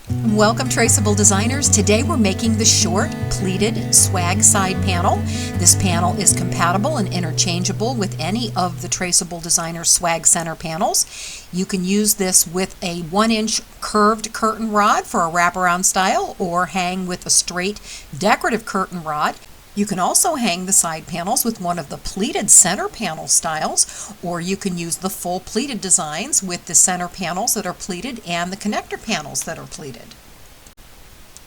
Welcome, Traceable Designers. Today we're making the short pleated swag side panel. This panel is compatible and interchangeable with any of the Traceable Designer swag center panels. You can use this with a 1-inch curved curtain rod for a wraparound style or hang with a straight decorative curtain rod. You can also hang the side panels with one of the pleated center panel styles, or you can use the full pleated designs with the center panels that are pleated and the connector panels that are pleated.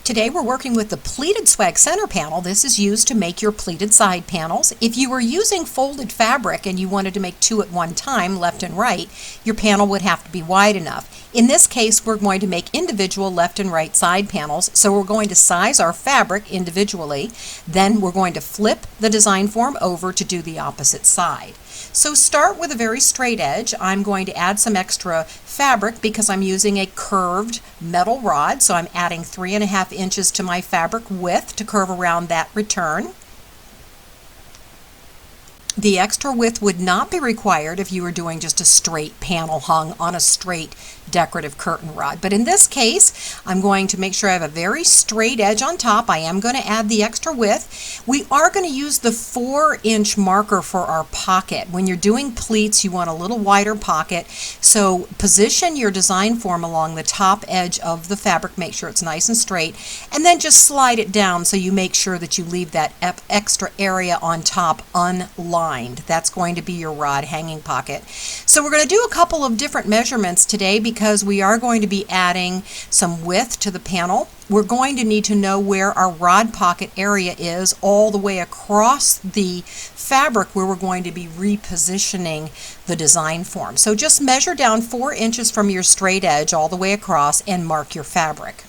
Today we're working with the pleated swag center panel. This is used to make your pleated side panels. If you were using folded fabric and you wanted to make two at one time, left and right, your panel would have to be wide enough. In this case, we're going to make individual left and right side panels, so we're going to size our fabric individually. Then we're going to flip the design form over to do the opposite side. So start with a very straight edge. I'm going to add some extra fabric because I'm using a curved metal rod, so I'm adding 3.5 inches to my fabric width to curve around that return. The extra width would not be required if you were doing just a straight panel hung on a straight decorative curtain rod. But in this case, I'm going to make sure I have a very straight edge on top. I am going to add the extra width. We are going to use the 4-inch marker for our pocket. When you're doing pleats, you want a little wider pocket. So position your design form along the top edge of the fabric. Make sure it's nice and straight. And then just slide it down so you make sure that you leave that extra area on top unlined. That's going to be your rod hanging pocket. So we're going to do a couple of different measurements today because we are going to be adding some width to the panel. We're going to need to know where our rod pocket area is all the way across the fabric where we're going to be repositioning the design form. So just measure down 4 inches from your straight edge all the way across and mark your fabric.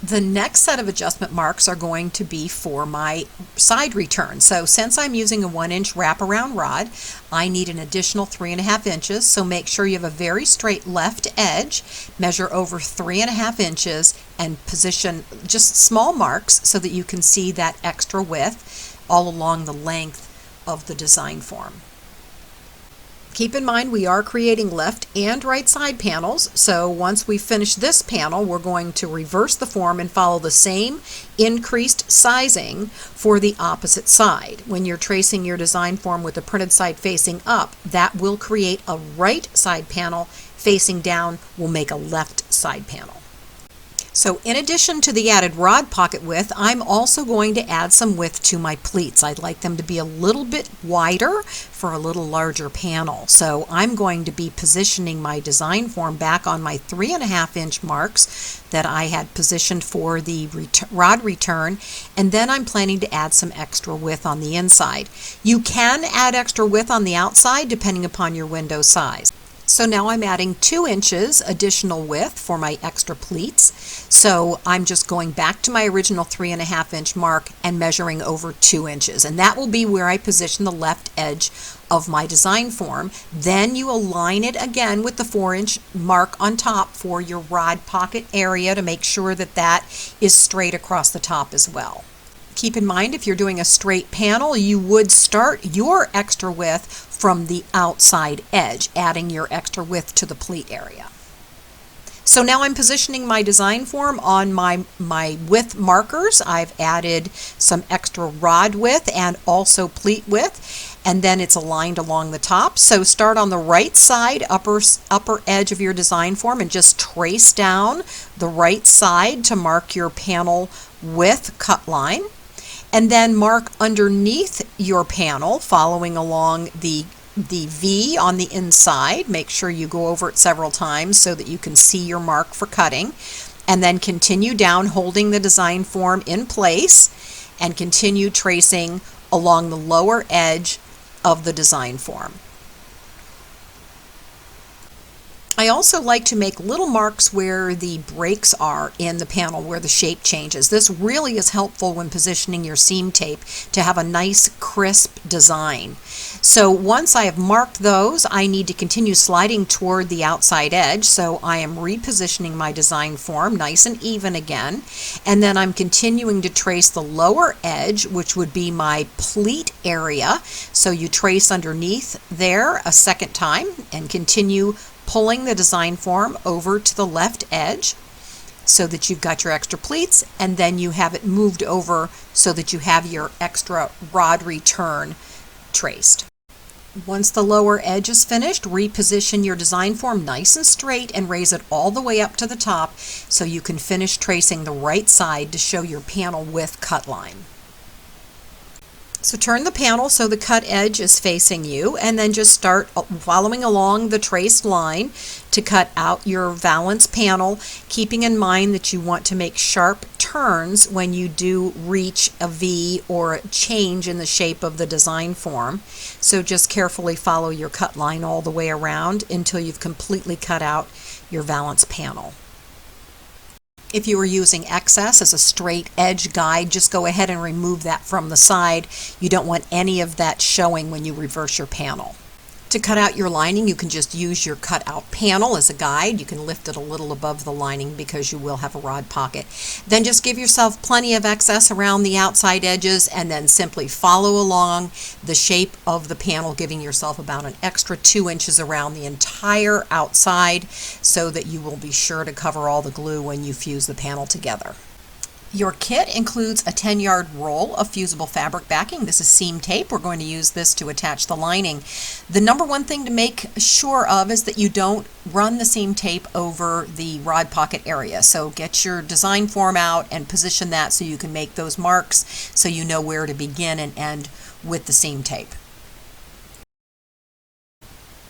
The next set of adjustment marks are going to be for my side return. So since I'm using a 1-inch wraparound rod, I need an additional 3.5 inches. So make sure you have a very straight left edge, measure over 3.5 inches, and position just small marks so that you can see that extra width all along the length of the design form. Keep in mind we are creating left and right side panels, so once we finish this panel we're going to reverse the form and follow the same increased sizing for the opposite side. When you're tracing your design form with the printed side facing up, that will create a right side panel. Facing down will make a left side panel. So in addition to the added rod pocket width, I'm also going to add some width to my pleats. I'd like them to be a little bit wider for a little larger panel. So I'm going to be positioning my design form back on my 3.5-inch marks that I had positioned for the rod return, and then I'm planning to add some extra width on the inside. You can add extra width on the outside depending upon your window size. So now I'm adding 2 inches additional width for my extra pleats. So I'm just going back to my original 3.5-inch mark and measuring over 2 inches. And that will be where I position the left edge of my design form. Then you align it again with the 4-inch mark on top for your rod pocket area to make sure that that is straight across the top as well. Keep in mind, if you're doing a straight panel, you would start your extra width from the outside edge, adding your extra width to the pleat area. So now I'm positioning my design form on my width markers. I've added some extra rod width and also pleat width, and then it's aligned along the top. So start on the right side, upper edge of your design form, and just trace down the right side to mark your panel width cut line. And then mark underneath your panel, following along the V on the inside. Make sure you go over it several times so that you can see your mark for cutting. And then continue down, holding the design form in place, and continue tracing along the lower edge of the design form. I also like to make little marks where the breaks are in the panel, where the shape changes. This really is helpful when positioning your seam tape to have a nice crisp design. So once I have marked those, I need to continue sliding toward the outside edge. So I am repositioning my design form nice and even again. And then I'm continuing to trace the lower edge, which would be my pleat area. So you trace underneath there a second time and continue pulling the design form over to the left edge. so that you've got your extra pleats, and then you have it moved over so that you have your extra rod return traced. Once the lower edge is finished, reposition your design form nice and straight and raise it all the way up to the top so you can finish tracing the right side to show your panel with cut line. So turn the panel so the cut edge is facing you, and then just start following along the traced line to cut out your valance panel, keeping in mind that you want to make sharp turns when you do reach a V or a change in the shape of the design form. So just carefully follow your cut line all the way around until you've completely cut out your valance panel. If you were using excess as a straight edge guide, just go ahead and remove that from the side. You don't want any of that showing when you reverse your panel. To cut out your lining, you can just use your cut out panel as a guide. You can lift it a little above the lining because you will have a rod pocket. Then just give yourself plenty of excess around the outside edges and then simply follow along the shape of the panel, giving yourself about an extra 2 inches around the entire outside so that you will be sure to cover all the glue when you fuse the panel together. Your kit includes a 10-yard roll of fusible fabric backing. This is seam tape. We're going to use this to attach the lining. The number one thing to make sure of is that you don't run the seam tape over the rod pocket area. So get your design form out and position that so you can make those marks so you know where to begin and end with the seam tape.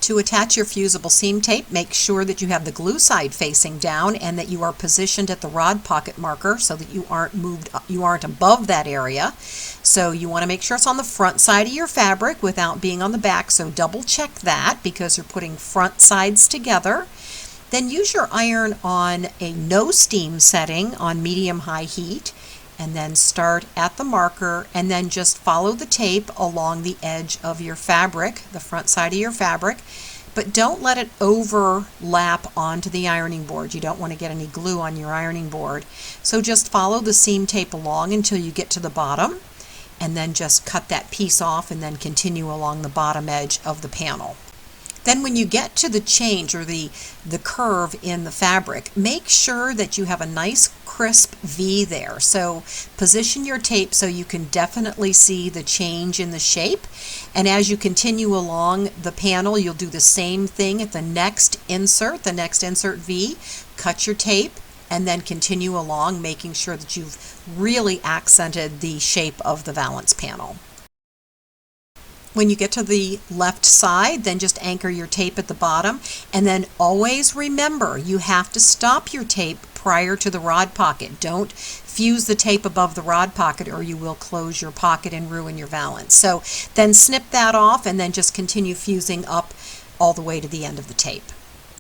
To attach your fusible seam tape, make sure that you have the glue side facing down and that you are positioned at the rod pocket marker so that you aren't above that area. So you want to make sure it's on the front side of your fabric without being on the back, so double check that because you're putting front sides together. Then use your iron on a no steam setting on medium-high heat, and then start at the marker and then just follow the tape along the edge of your fabric, the front side of your fabric, but don't let it overlap onto the ironing board. You don't want to get any glue on your ironing board. So just follow the seam tape along until you get to the bottom, and then just cut that piece off and then continue along the bottom edge of the panel. Then when you get to the change or the curve in the fabric, make sure that you have a nice crisp V there. So position your tape so you can definitely see the change in the shape. And as you continue along the panel, you'll do the same thing at the next insert V. Cut your tape and then continue along, making sure that you've really accented the shape of the valance panel. When you get to the left side, then just anchor your tape at the bottom, and then always remember you have to stop your tape prior to the rod pocket. Don't fuse the tape above the rod pocket or you will close your pocket and ruin your valance. So then snip that off and then just continue fusing up all the way to the end of the tape.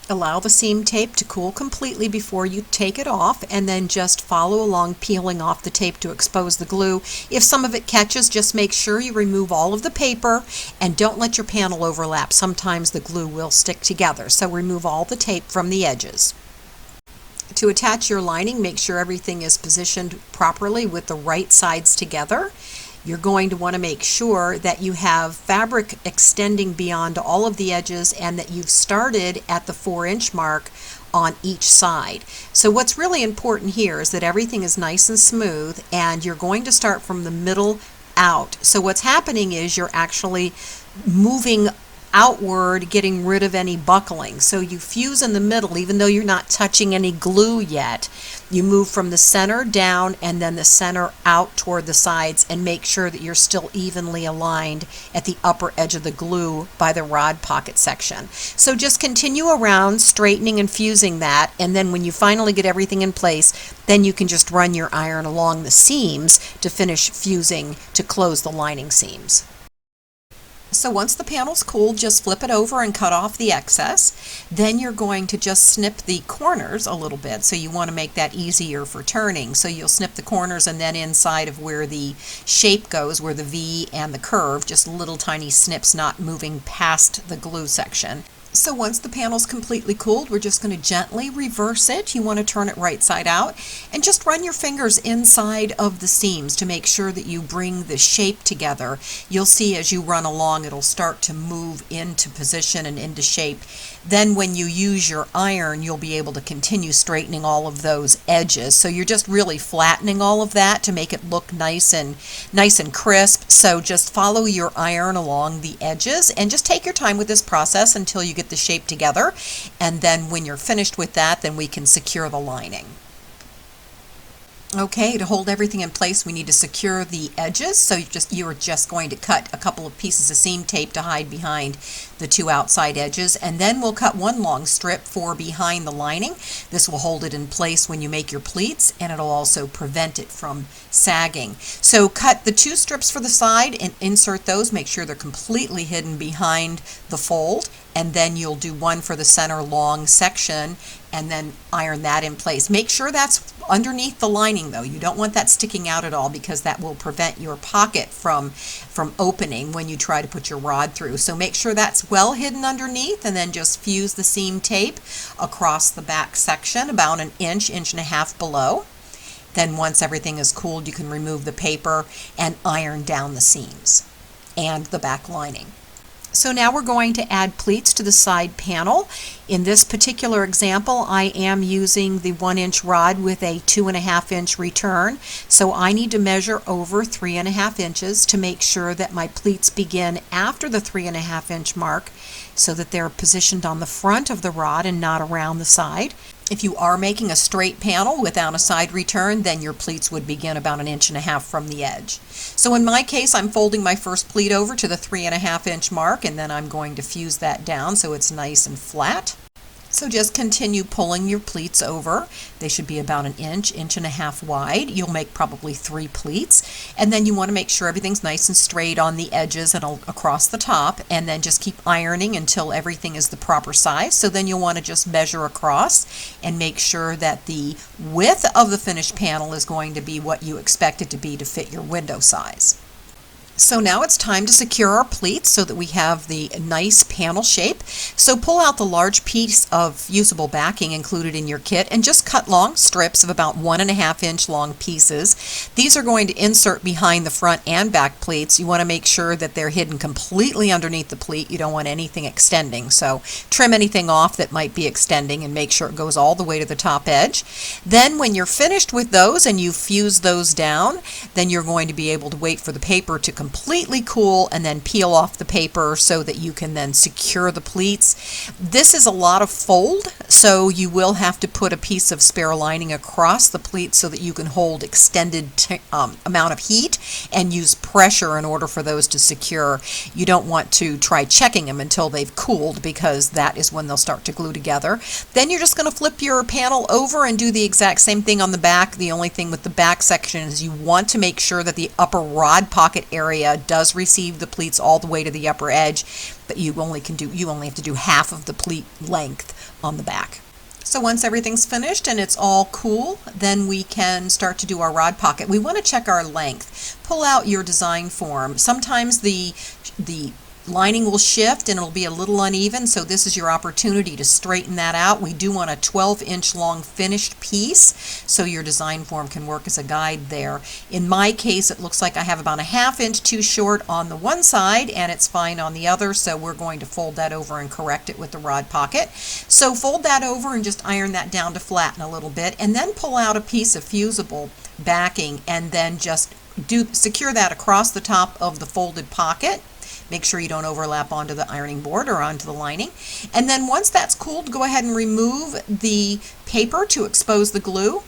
Allow the seam tape to cool completely before you take it off, and then just follow along peeling off the tape to expose the glue. If some of it catches, just make sure you remove all of the paper and don't let your panel overlap. Sometimes the glue will stick together, so remove all the tape from the edges. To attach your lining, make sure everything is positioned properly with the right sides together. You're going to want to make sure that you have fabric extending beyond all of the edges and that you've started at the 4-inch mark on each side. So what's really important here is that everything is nice and smooth, and you're going to start from the middle out. So what's happening is you're actually moving outward, getting rid of any buckling. So you fuse in the middle even though you're not touching any glue yet. You move from the center down and then the center out toward the sides, and make sure that you're still evenly aligned at the upper edge of the glue by the rod pocket section. So just continue around straightening and fusing that, and then when you finally get everything in place, then you can just run your iron along the seams to finish fusing to close the lining seams. So once the panel's cooled, just flip it over and cut off the excess. Then you're going to just snip the corners a little bit. So you want to make that easier for turning. So you'll snip the corners and then inside of where the shape goes, where the V and the curve, just little tiny snips not moving past the glue section. So once the panel's completely cooled, we're just going to gently reverse it. You want to turn it right side out and just run your fingers inside of the seams to make sure that you bring the shape together. You'll see as you run along it'll start to move into position and into shape. then when you use your iron, you'll be able to continue straightening all of those edges. So you're just really flattening all of that to make it look nice and crisp. So just follow your iron along the edges and just take your time with this process until you get the shape together. And then when you're finished with that, then we can secure the lining. Okay, to hold everything in place, we need to secure the edges. So you are just going to cut a couple of pieces of seam tape to hide behind the two outside edges, and then we'll cut one long strip for behind the lining. This will hold it in place when you make your pleats, and it'll also prevent it from sagging. So cut the two strips for the side and insert those. Make sure they're completely hidden behind the fold, and then you'll do one for the center long section and then iron that in place. Make sure that's underneath the lining though. You don't want that sticking out at all, because that will prevent your pocket from opening when you try to put your rod through. So make sure that's well hidden underneath, and then just fuse the seam tape across the back section about an inch, inch and a half below. Then once everything is cooled, you can remove the paper and iron down the seams and the back lining. So now we're going to add pleats to the side panel. In this particular example, I am using the 1-inch rod with a 2.5-inch return. So I need to measure over 3.5 inches to make sure that my pleats begin after the 3.5-inch mark, so that they're positioned on the front of the rod and not around the side. If you are making a straight panel without a side return, then your pleats would begin about 1.5 inches from the edge. So in my case, I'm folding my first pleat over to the 3.5-inch mark, and then I'm going to fuse that down so it's nice and flat. So just continue pulling your pleats over. They should be about 1 inch, 1.5 inches wide. You'll make probably 3 pleats. And then you want to make sure everything's nice and straight on the edges and across the top, and then just keep ironing until everything is the proper size. So then you'll want to just measure across and make sure that the width of the finished panel is going to be what you expect it to be to fit your window size. So now it's time to secure our pleats so that we have the nice panel shape. So pull out the large piece of fusible backing included in your kit and just cut long strips of about 1.5-inch long pieces. These are going to insert behind the front and back pleats. You want to make sure that they're hidden completely underneath the pleat. You don't want anything extending. So trim anything off that might be extending and make sure it goes all the way to the top edge. Then when you're finished with those and you fuse those down, then you're going to be able to wait for the paper to completely cool and then peel off the paper so that you can then secure the pleats. This is a lot of fold, so you will have to put a piece of spare lining across the pleats so that you can hold extended amount of heat and use pressure in order for those to secure. You don't want to try checking them until they've cooled, because that is when they'll start to glue together. Then you're just going to flip your panel over and do the exact same thing on the back. The only thing with the back section is you want to make sure that the upper rod pocket area does receive the pleats all the way to the upper edge, but you only have to do half of the pleat length on the back. So once everything's finished and it's all cool, then we can start to do our rod pocket. We want to check our length. Pull out your design form. Sometimes the lining will shift and it'll be a little uneven, so this is your opportunity to straighten that out. We do want a 12-inch long finished piece, so your design form can work as a guide there. In my case, it looks like I have about 1/2 inch too short on the one side and it's fine on the other, so we're going to fold that over and correct it with the rod pocket. So fold that over and just iron that down to flatten a little bit, and then pull out a piece of fusible backing and then just secure that across the top of the folded pocket. Make sure you don't overlap onto the ironing board or onto the lining. And then once that's cooled, go ahead and remove the paper to expose the glue.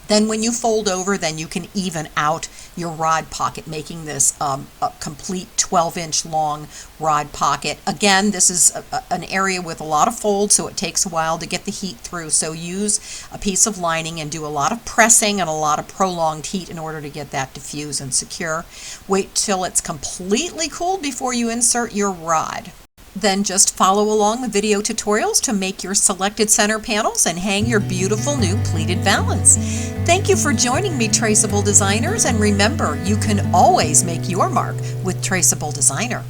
Then when you fold over, then you can even out your rod pocket, making this a complete 12-inch long rod pocket. Again, this is an area with a lot of fold, so it takes a while to get the heat through. So use a piece of lining and do a lot of pressing and a lot of prolonged heat in order to get that to fuse and secure. Wait till it's completely cooled before you insert your rod. Then just follow along the video tutorials to make your selected center panels and hang your beautiful new pleated valance. Thank you for joining me, Traceable Designers, and remember, you can always make your mark with Traceable Designer.